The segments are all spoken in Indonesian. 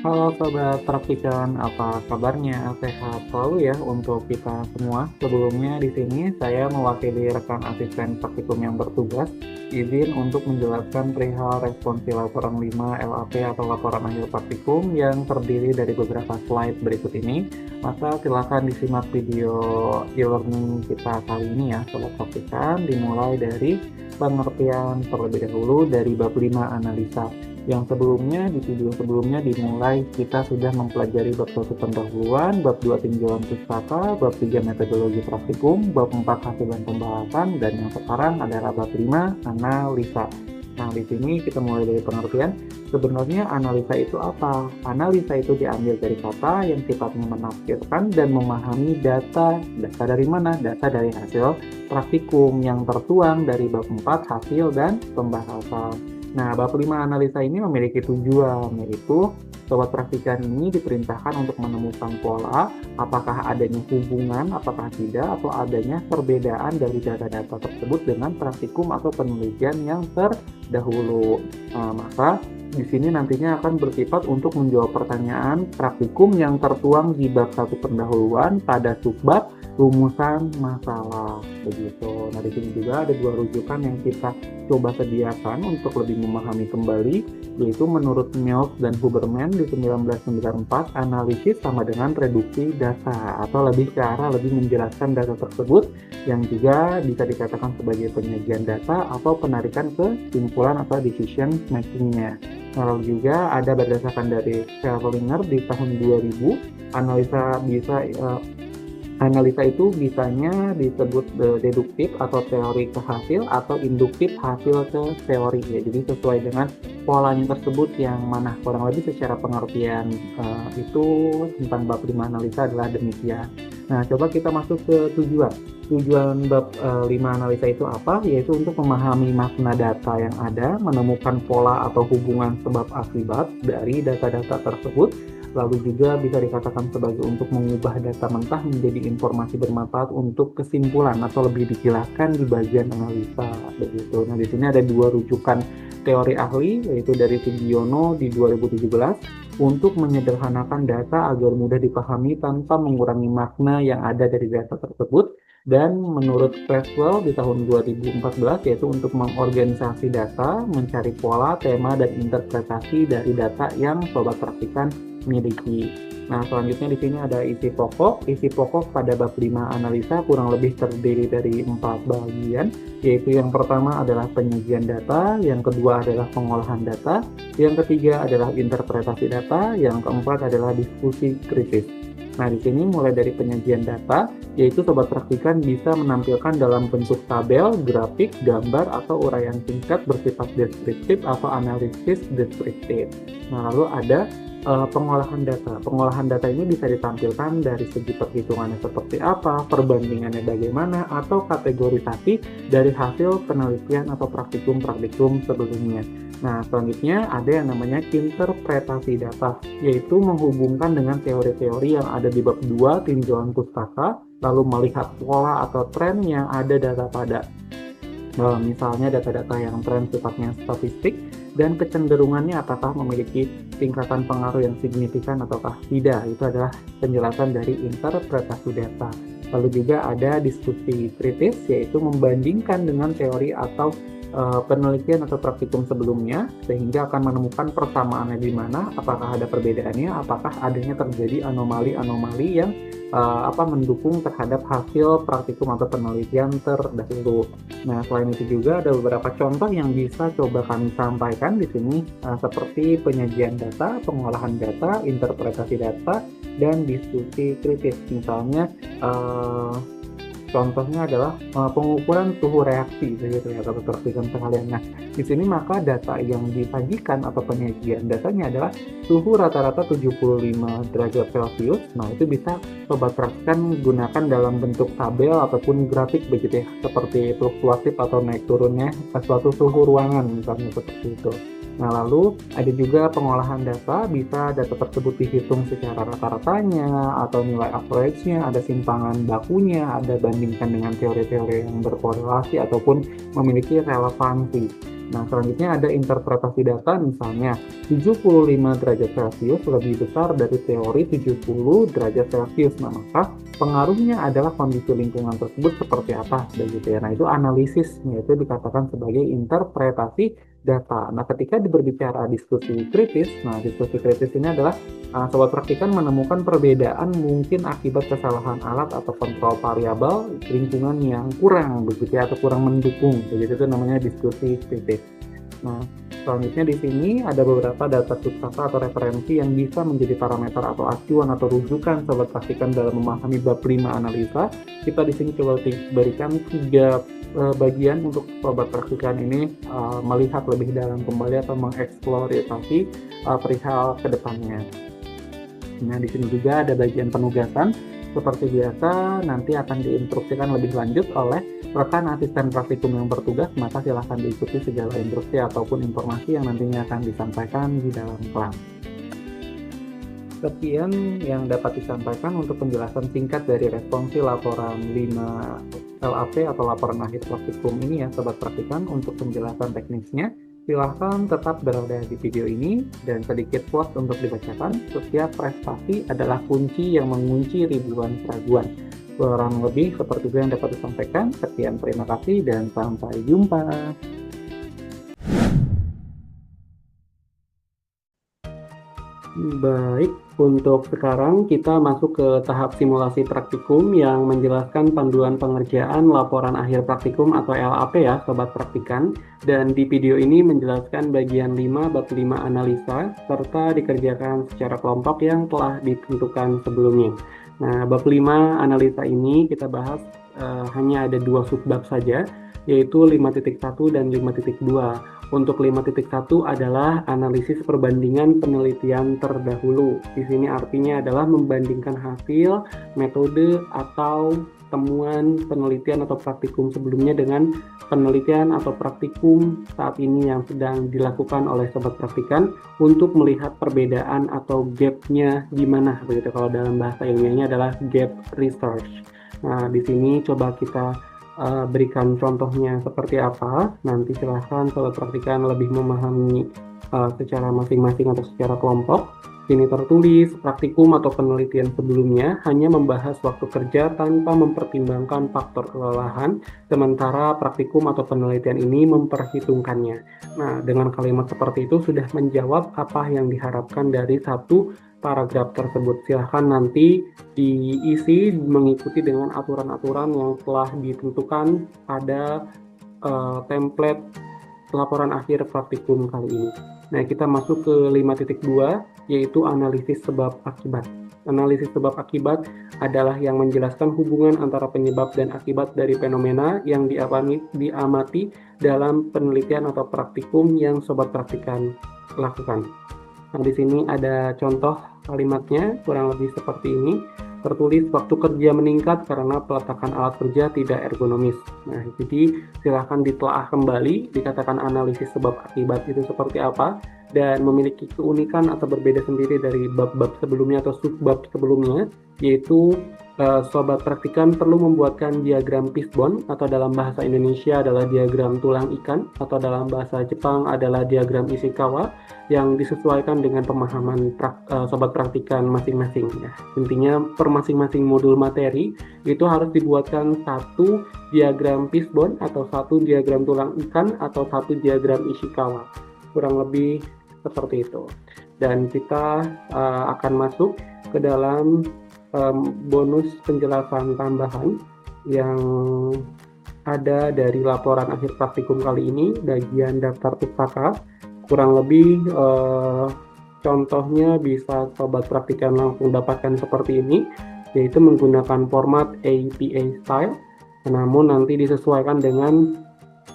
Halo sobat praktikan, apa kabarnya? Sehat selalu ya untuk kita semua. Sebelumnya di sini saya mewakili rekan asisten praktikum yang bertugas, izin untuk menjelaskan perihal responsi laporan 5 LAP atau laporan akhir praktikum yang terdiri dari beberapa slide berikut ini. Maka silakan disimak video e-learning kita kali ini ya, sobat praktikan, dimulai dari pengertian terlebih dahulu dari bab 5 analisa. Yang sebelumnya, di video sebelumnya dimulai kita sudah mempelajari bab 1 pendahuluan, bab 2 tinjauan pustaka, bab 3 metodologi praktikum, bab 4 hasil dan pembahasan, dan yang sekarang adalah bab 5 analisa. Nah, di sini kita mulai dari pengertian. Sebenarnya analisa itu apa? Analisa itu diambil dari kata yang sifatnya menafsirkan dan memahami data. Data dari mana? Data dari hasil praktikum yang tertuang dari bab 4 hasil dan pembahasan. Nah, bab 5 analisa ini memiliki tujuan, yaitu sobat praktikan ini diperintahkan untuk menemukan pola, apakah adanya hubungan, apakah tidak, atau adanya perbedaan dari data-data tersebut dengan praktikum atau penelitian yang terdahulu. Nah, maka di sini nantinya akan bersifat untuk menjawab pertanyaan praktikum yang tertuang di bab 1 pendahuluan pada subbab rumusan masalah begitu. Nah, di sini juga ada dua rujukan yang kita coba sediakan untuk lebih memahami kembali, yaitu menurut Mills dan Huberman di 1994, analisis sama dengan reduksi data, atau lebih ke arah lebih menjelaskan data tersebut yang juga bisa dikatakan sebagai penyajian data atau penarikan kesimpulan atau decision making-nya. Lalu juga ada berdasarkan dari Scherlinger di tahun 2000, analisa itu bisanya disebut deduktif atau teori ke hasil atau induktif hasil ke teori ya. Jadi sesuai dengan polanya tersebut yang mana kurang lebih secara pengertian itu tentang bab 5 analisa adalah demikian. Nah, coba kita masuk ke tujuan. Tujuan bab 5 analisa itu apa? Yaitu untuk memahami makna data yang ada, menemukan pola atau hubungan sebab akibat dari data-data tersebut, lalu juga bisa dikatakan sebagai untuk mengubah data mentah menjadi informasi bermanfaat untuk kesimpulan atau lebih dijelaskan di bagian analisa begitu. Nah, di sini ada dua rujukan teori ahli, yaitu dari Sugiono di 2017 untuk menyederhanakan data agar mudah dipahami tanpa mengurangi makna yang ada dari data tersebut, dan menurut Creswell di tahun 2014 yaitu untuk mengorganisasi data, mencari pola, tema, dan interpretasi dari data yang sobat praktikan miliki. Nah, selanjutnya di sini ada isi pokok. Isi pokok pada bab 5 analisa kurang lebih terdiri dari 4 bagian, yaitu yang pertama adalah penyajian data, yang kedua adalah pengolahan data, yang ketiga adalah interpretasi data, yang keempat adalah diskusi kritis. Nah, di sini mulai dari penyajian data, yaitu sobat praktikan bisa menampilkan dalam bentuk tabel, grafik, gambar, atau uraian singkat bersifat deskriptif atau analisis deskriptif. Nah, lalu ada pengolahan data. Pengolahan data ini bisa ditampilkan dari segi perhitungannya seperti apa, perbandingannya bagaimana, atau kategorisasi dari hasil penelitian atau praktikum-praktikum sebelumnya. Nah, selanjutnya ada yang namanya interpretasi data, yaitu menghubungkan dengan teori-teori yang ada di bab 2 tinjauan pustaka, lalu melihat pola atau tren yang ada data pada misalnya data-data yang tren sifatnya statistik dan kecenderungannya apakah memiliki tingkatan pengaruh yang signifikan ataukah tidak. Itu adalah penjelasan dari interpretasi data. Lalu juga ada diskusi kritis, yaitu membandingkan dengan teori atau penelitian atau praktikum sebelumnya sehingga akan menemukan persamaannya di mana, apakah ada perbedaannya, apakah adanya terjadi anomali-anomali yang mendukung terhadap hasil praktikum atau penelitian terdahulu. Nah, selain itu juga ada beberapa contoh yang bisa coba kami sampaikan di sini seperti penyajian data, pengolahan data, interpretasi data, dan diskusi kritis. Misalnya contohnya adalah pengukuran suhu reaksi, begitu ya, kalau praktikum sekalian. Nah, di sini maka data yang disajikan atau penyajian datanya adalah suhu rata-rata 75 derajat Celcius. Nah, itu bisa sobat praktikan gunakan dalam bentuk tabel ataupun grafik begitu ya, seperti fluktuatif atau naik turunnya suatu suhu ruangan misalnya seperti itu. Nah, lalu ada juga pengolahan data, bisa data tersebut dihitung secara rata-ratanya atau nilai average-nya, ada simpangan bakunya, ada bandingkan dengan teori-teori yang berkorelasi ataupun memiliki relevansi. Nah, selanjutnya ada interpretasi data, misalnya 75 derajat Celcius lebih besar dari teori 70 derajat Celcius. Nah, maka pengaruhnya adalah kondisi lingkungan tersebut seperti apa, begitu ya. Nah, itu analisis, yaitu dikatakan sebagai interpretasi data. Nah, ketika berbicara diskusi kritis, nah diskusi kritis ini adalah sobat praktikan menemukan perbedaan mungkin akibat kesalahan alat atau kontrol variabel lingkungan yang kurang, begitu ya, atau kurang mendukung. Begitu itu namanya diskusi kritis. Nah, selanjutnya di sini ada beberapa data pustaka atau referensi yang bisa menjadi parameter atau acuan atau rujukan sobat praktikan dalam memahami bab 5 analisa. Kita di sini coba berikan 3 bagian untuk sobat praktikan ini melihat lebih dalam kembali atau mengeksplorasi perihal kedepannya. Nah, di sini juga ada bagian penugasan. Seperti biasa, nanti akan diinstruksikan lebih lanjut oleh rekan asisten praktikum yang bertugas, maka silahkan diikuti segala instruksi ataupun informasi yang nantinya akan disampaikan di dalam kelas. Sekian yang dapat disampaikan untuk penjelasan singkat dari responsi laporan 5 LAP atau laporan akhir praktikum ini ya, sobat praktikan. Untuk penjelasan teknisnya, silahkan tetap berada di video ini dan sedikit quote untuk dibacakan. Setiap prestasi adalah kunci yang mengunci ribuan keraguan. Kurang lebih seperti itu yang dapat disampaikan. Sekian, terima kasih dan sampai jumpa. Baik, untuk sekarang kita masuk ke tahap simulasi praktikum yang menjelaskan panduan pengerjaan laporan akhir praktikum atau LAP ya, sobat praktikan. Dan di video ini menjelaskan bagian 5 bab 5 analisa serta dikerjakan secara kelompok yang telah ditentukan sebelumnya. Nah, bab 5 analisa ini kita bahas hanya ada 2 subbab saja, yaitu 5.1 dan 5.2. Untuk 5.1 adalah analisis perbandingan penelitian terdahulu. Di sini artinya adalah membandingkan hasil, metode, atau temuan penelitian atau praktikum sebelumnya dengan penelitian atau praktikum saat ini yang sedang dilakukan oleh sobat praktikan untuk melihat perbedaan atau gap-nya di mana, begitu. Kalau dalam bahasa ilmiahnya adalah gap research. Nah, di sini coba kita berikan contohnya seperti apa. Nanti silahkan sobat praktikan lebih memahami secara masing-masing atau secara kelompok. Ini tertulis praktikum atau penelitian sebelumnya hanya membahas waktu kerja tanpa mempertimbangkan faktor kelelahan, sementara praktikum atau penelitian ini memperhitungkannya. Nah, dengan kalimat seperti itu sudah menjawab apa yang diharapkan dari satu paragraf tersebut. Silahkan nanti diisi mengikuti dengan aturan-aturan yang telah ditentukan pada template laporan akhir praktikum kali ini. Nah, kita masuk ke 5.2, yaitu analisis sebab akibat. Analisis sebab akibat adalah yang menjelaskan hubungan antara penyebab dan akibat dari fenomena yang diamati dalam penelitian atau praktikum yang sobat praktikan lakukan. Nah, di sini ada contoh kalimatnya, kurang lebih seperti ini. Tertulis waktu kerja meningkat karena peletakan alat kerja tidak ergonomis. Nah, jadi silahkan ditelaah kembali, dikatakan analisis sebab akibat itu seperti apa, dan memiliki keunikan atau berbeda sendiri dari bab-bab sebelumnya atau subbab sebelumnya, yaitu sobat praktikan perlu membuatkan diagram fishbone atau dalam bahasa Indonesia adalah diagram tulang ikan, atau dalam bahasa Jepang adalah diagram Ishikawa, yang disesuaikan dengan pemahaman sobat praktikan masing-masing ya. Intinya per masing-masing modul materi itu harus dibuatkan satu diagram fishbone atau satu diagram tulang ikan atau satu diagram Ishikawa. Kurang lebih seperti itu. Dan kita akan masuk ke dalam bonus penjelasan tambahan yang ada dari laporan akhir praktikum kali ini, bagian daftar pustaka. Kurang lebih contohnya bisa sobat praktikan langsung dapatkan seperti ini, yaitu menggunakan format APA style, namun nanti disesuaikan dengan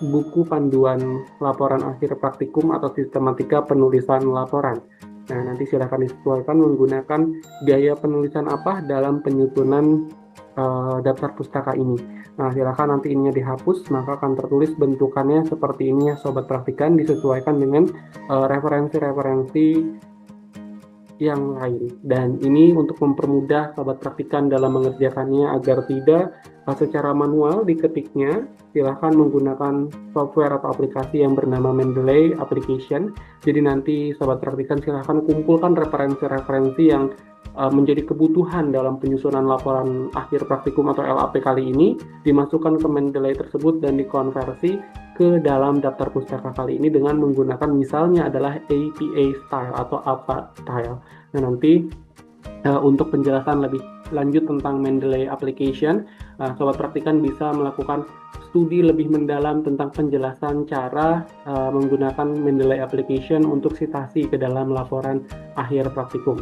buku panduan laporan akhir praktikum atau sistematika penulisan laporan. Nah, nanti silakan disesuaikan menggunakan gaya penulisan apa dalam penyusunan daftar pustaka ini. Nah, silakan nanti ininya dihapus, maka akan tertulis bentukannya seperti ini ya sobat praktikan, disesuaikan dengan referensi-referensi yang lain. Dan ini untuk mempermudah sobat praktikan dalam mengerjakannya agar tidak secara manual diketiknya, silahkan menggunakan software atau aplikasi yang bernama Mendeley Application. Jadi nanti sobat praktikan silahkan kumpulkan referensi-referensi yang menjadi kebutuhan dalam penyusunan laporan akhir praktikum atau LAP kali ini, dimasukkan ke Mendeley tersebut dan dikonversi ke dalam daftar pustaka kali ini dengan menggunakan misalnya adalah APA style atau APA style. Nah, nanti untuk penjelasan lebih lanjut tentang Mendeley Application, sobat praktikan bisa melakukan studi lebih mendalam tentang penjelasan cara menggunakan Mendeley Application untuk citasi ke dalam laporan akhir praktikum.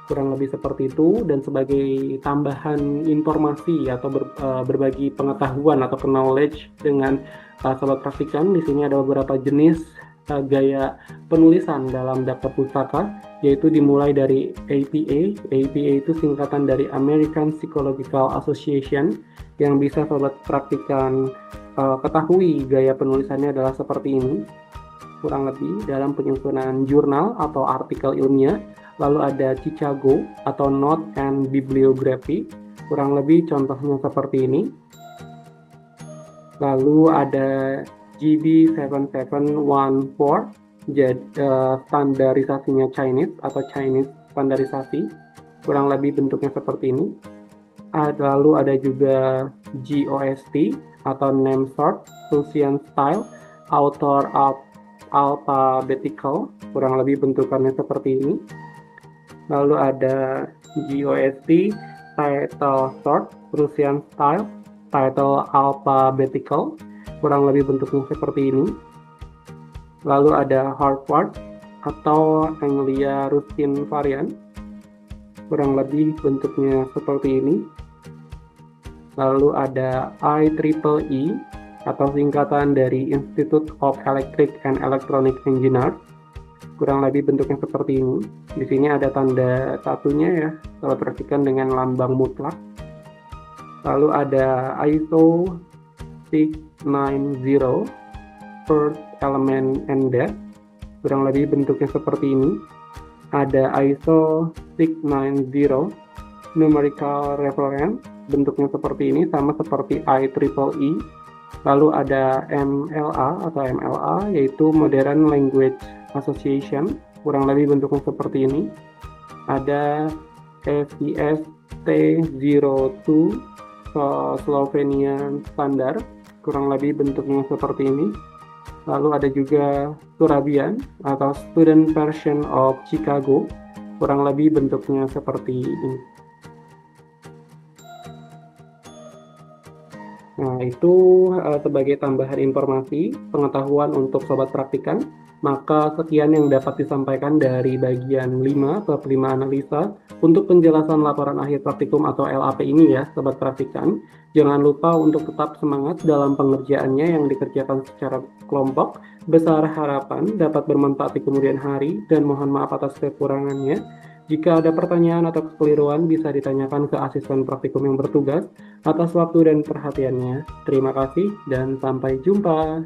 Kurang lebih seperti itu, dan sebagai tambahan informasi atau berbagi pengetahuan atau knowledge dengan sobat praktikan, di sini ada beberapa jenis gaya penulisan dalam daftar pustaka, yaitu dimulai dari APA. APA itu singkatan dari American Psychological Association, yang bisa sobat praktikan ketahui gaya penulisannya adalah seperti ini, kurang lebih dalam penyusunan jurnal atau artikel ilmiah. Lalu ada Chicago atau Note and Bibliography, kurang lebih contohnya seperti ini. Lalu ada GB 7714, jadi standarisasinya Chinese atau Chinese standarisasi, kurang lebih bentuknya seperti ini. Lalu ada juga GOST atau Name Sort, Russian Style, Author Alphabetical, kurang lebih bentukannya seperti ini. Lalu ada GOST, Title Sort, Russian Style, Title Alphabetical, kurang lebih bentuknya seperti ini. Lalu ada Harvard atau Anglia Ruskin Variant, kurang lebih bentuknya seperti ini. Lalu ada IEEE atau singkatan dari Institute of Electric and Electronic Engineers, kurang lebih bentuknya seperti ini. Di sini ada tanda satunya ya, kalau perhatikan dengan lambang mutlak. Lalu ada ISO 690 First Element and Depth, kurang lebih bentuknya seperti ini. Ada ISO 690 Numerical Reference, bentuknya seperti ini, sama seperti IEEE. Lalu ada MLA atau MLA, yaitu Modern Language Association, kurang lebih bentuknya seperti ini. Ada SIS T02 Slovenian Standard, kurang lebih bentuknya seperti ini. Lalu ada juga Surabian atau Student Version of Chicago, kurang lebih bentuknya seperti ini. Nah, itu sebagai tambahan informasi pengetahuan untuk sobat praktikan. Maka sekian yang dapat disampaikan dari bagian 5 bab 5 analisa untuk penjelasan laporan akhir praktikum atau LAP ini ya sobat praktikan. Jangan lupa untuk tetap semangat dalam pengerjaannya yang dikerjakan secara kelompok. Besar harapan dapat bermanfaat di kemudian hari, dan mohon maaf atas kekurangannya. Jika ada pertanyaan atau kekeliruan, bisa ditanyakan ke asisten praktikum yang bertugas. Atas waktu dan perhatiannya, terima kasih dan sampai jumpa.